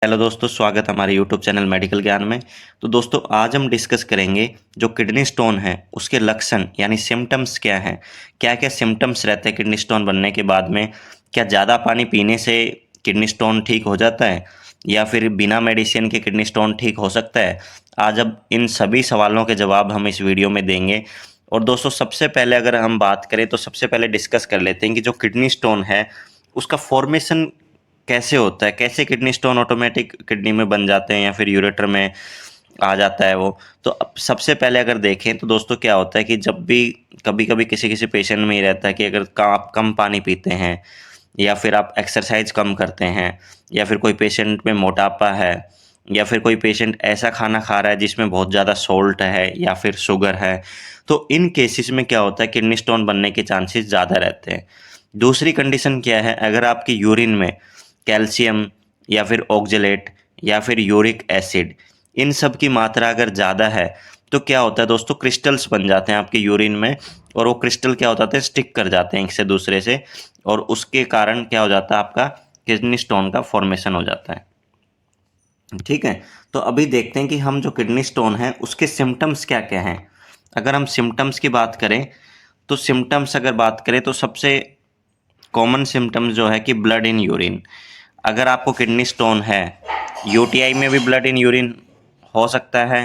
Hello दोस्तों, स्वागत है हमारे यूट्यूब चैनल मेडिकल ज्ञान में। तो दोस्तों, आज हम डिस्कस करेंगे जो किडनी स्टोन है उसके लक्षण यानी सिम्टम्स क्या हैं। क्या क्या सिम्टम्स रहते हैं किडनी स्टोन बनने के बाद में। क्या ज़्यादा पानी पीने से किडनी स्टोन ठीक हो जाता है या फिर बिना मेडिसिन के किडनी स्टोन ठीक हो सकता है। आज अब इन सभी सवालों के जवाब हम इस वीडियो में देंगे। और दोस्तों, सबसे पहले अगर हम बात करें तो सबसे पहले डिस्कस कर लेते हैं कि जो किडनी स्टोन है उसका फॉर्मेशन कैसे होता है, कैसे किडनी स्टोन ऑटोमेटिक किडनी में बन जाते हैं या फिर यूरेटर में आ जाता है वो। तो अब सबसे पहले अगर देखें तो दोस्तों, क्या होता है कि जब भी कभी कभी किसी किसी पेशेंट में ये रहता है कि अगर आप कम पानी पीते हैं या फिर आप एक्सरसाइज कम करते हैं या फिर कोई पेशेंट में मोटापा है या फिर कोई पेशेंट ऐसा खाना खा रहा है जिसमें बहुत ज़्यादा सोल्ट है या फिर शुगर है, तो इन केसेस में क्या होता है किडनी स्टोन बनने के चांसेस ज़्यादा रहते हैं। दूसरी कंडीशन क्या है, अगर आपकी यूरिन में कैल्शियम या फिर ऑक्जेलेट या फिर यूरिक एसिड इन सब की मात्रा अगर ज़्यादा है तो क्या होता है दोस्तों, क्रिस्टल्स बन जाते हैं आपके यूरिन में। और वो क्रिस्टल क्या हो जाते हैं, स्टिक कर जाते हैं एक से दूसरे से, और उसके कारण क्या हो जाता है, आपका किडनी स्टोन का फॉर्मेशन हो जाता है। ठीक है, तो अभी देखते हैं कि हम जो किडनी स्टोन है उसके सिम्टम्स क्या क्या हैं। अगर हम सिम्टम्स की बात करें तो सिम्टम्स अगर बात करें तो सबसे कॉमन सिम्टम्स जो है कि ब्लड इन यूरिन। अगर आपको किडनी स्टोन है, यूटीआई में भी ब्लड इन यूरिन हो सकता है।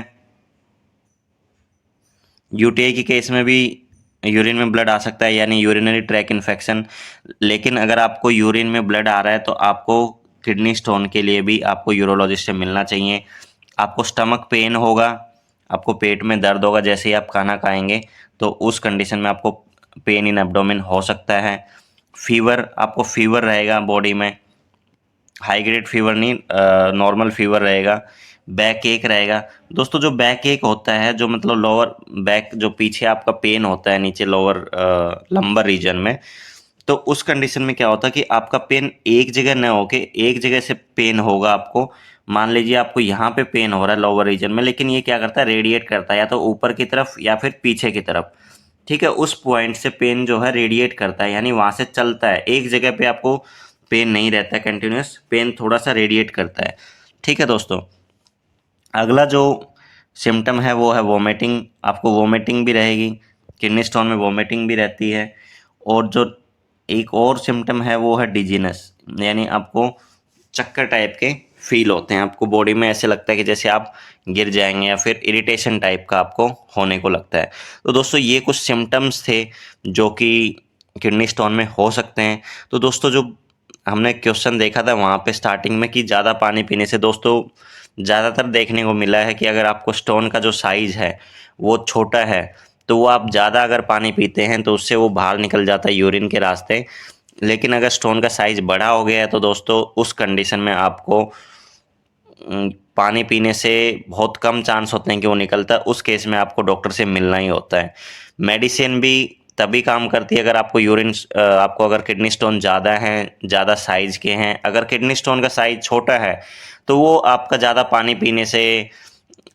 यूटीआई के केस में भी यूरिन में ब्लड आ सकता है, यानी यूरिनरी ट्रैक इन्फेक्शन। लेकिन अगर आपको यूरिन में ब्लड आ रहा है तो आपको किडनी स्टोन के लिए भी आपको यूरोलॉजिस्ट से मिलना चाहिए। आपको स्टमक पेन होगा, आपको पेट में दर्द होगा जैसे ही आप खाना खाएंगे, तो उस कंडीशन में आपको पेन इन एब्डोमेन हो सकता है। फीवर, आपको फीवर रहेगा बॉडी में, हाई ग्रेड फीवर नहीं, नॉर्मल फीवर रहेगा। बैक एक रहेगा। दोस्तों, जो बैक एक होता है, जो मतलब लोअर बैक, जो पीछे आपका पेन होता है नीचे लोअर लंबर रीजन में, तो उस कंडीशन में क्या होता है कि आपका पेन एक जगह न होके एक जगह से पेन होगा आपको। मान लीजिए आपको यहाँ पे पेन हो रहा है लोअर रीजन में, लेकिन ये क्या करता है, रेडिएट करता है या तो ऊपर की तरफ या फिर पीछे की तरफ। ठीक है, उस पॉइंट से पेन जो है रेडिएट करता है, यानी वहाँ से चलता है, एक जगह पे आपको पेन नहीं रहता है कंटिन्यूस, पेन थोड़ा सा रेडिएट करता है। ठीक है दोस्तों, अगला जो सिम्टम है वो है वोमिटिंग। आपको वोमिटिंग भी रहेगी, किडनी स्टोन में वोमिटिंग भी रहती है। और जो एक और सिम्टम है वो है डिजीनेस, यानी आपको चक्कर टाइप के फील होते हैं, आपको बॉडी में ऐसे लगता है कि जैसे आप गिर जाएंगे या फिर इरिटेशन टाइप का आपको होने को लगता है। तो दोस्तों, ये कुछ सिम्टम्स थे जो कि किडनी स्टोन में हो सकते हैं। तो दोस्तों, जो हमने क्वेश्चन देखा था वहाँ पे स्टार्टिंग में कि ज़्यादा पानी पीने से, दोस्तों ज़्यादातर देखने को मिला है कि अगर आपको स्टोन का जो साइज़ है वो छोटा है तो वो आप ज़्यादा अगर पानी पीते हैं तो उससे वो बाहर निकल जाता है यूरिन के रास्ते। लेकिन अगर स्टोन का साइज़ बड़ा हो गया है तो दोस्तों उस कंडीशन में आपको पानी पीने से बहुत कम चांस होते हैं कि वो निकलता है। उस केस में आपको डॉक्टर से मिलना ही होता है। मेडिसिन भी तभी काम करती है अगर आपको आपको अगर किडनी स्टोन ज़्यादा हैं, ज़्यादा साइज़ के हैं। अगर किडनी स्टोन का साइज़ छोटा है तो वो आपका ज़्यादा पानी पीने से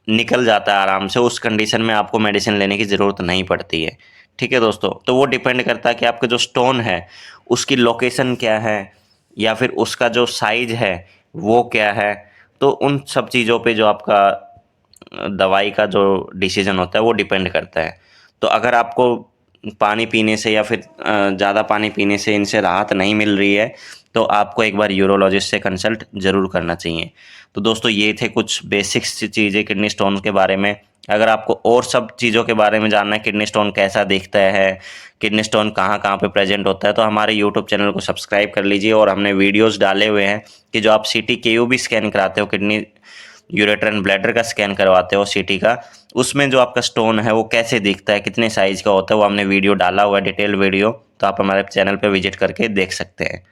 निकल जाता है आराम से, उस कंडीशन में आपको मेडिसिन लेने की ज़रूरत नहीं पड़ती है। ठीक है दोस्तों, तो वो डिपेंड करता है कि आपका जो स्टोन है उसकी लोकेशन क्या है या फिर उसका जो साइज़ है वो क्या है। तो उन सब चीज़ों पे जो आपका दवाई का जो डिसीजन होता है वो डिपेंड करता है। तो अगर आपको पानी पीने से या फिर ज़्यादा पानी पीने से इनसे राहत नहीं मिल रही है तो आपको एक बार यूरोलॉजिस्ट से कंसल्ट ज़रूर करना चाहिए। तो दोस्तों, ये थे कुछ बेसिक्स चीज़ें किडनी स्टोन के बारे में। अगर आपको और सब चीज़ों के बारे में जानना है, किडनी स्टोन कैसा दिखता है, किडनी स्टोन कहाँ कहाँ पे प्रेजेंट होता है, तो हमारे यूट्यूब चैनल को सब्सक्राइब कर लीजिए। और हमने वीडियोज़ डाले हुए हैं कि जो आप सीटी केयू भी स्कैन कराते हो, किडनी यूरेटर एंड ब्लैडर का स्कैन करवाते हो सीटी का, उसमें जो आपका स्टोन है वो कैसे दिखता है, कितने साइज़ का होता है, वो हमने वीडियो डाला हुआ है, डिटेल वीडियो। तो आप हमारे चैनल पे विजिट करके देख सकते हैं।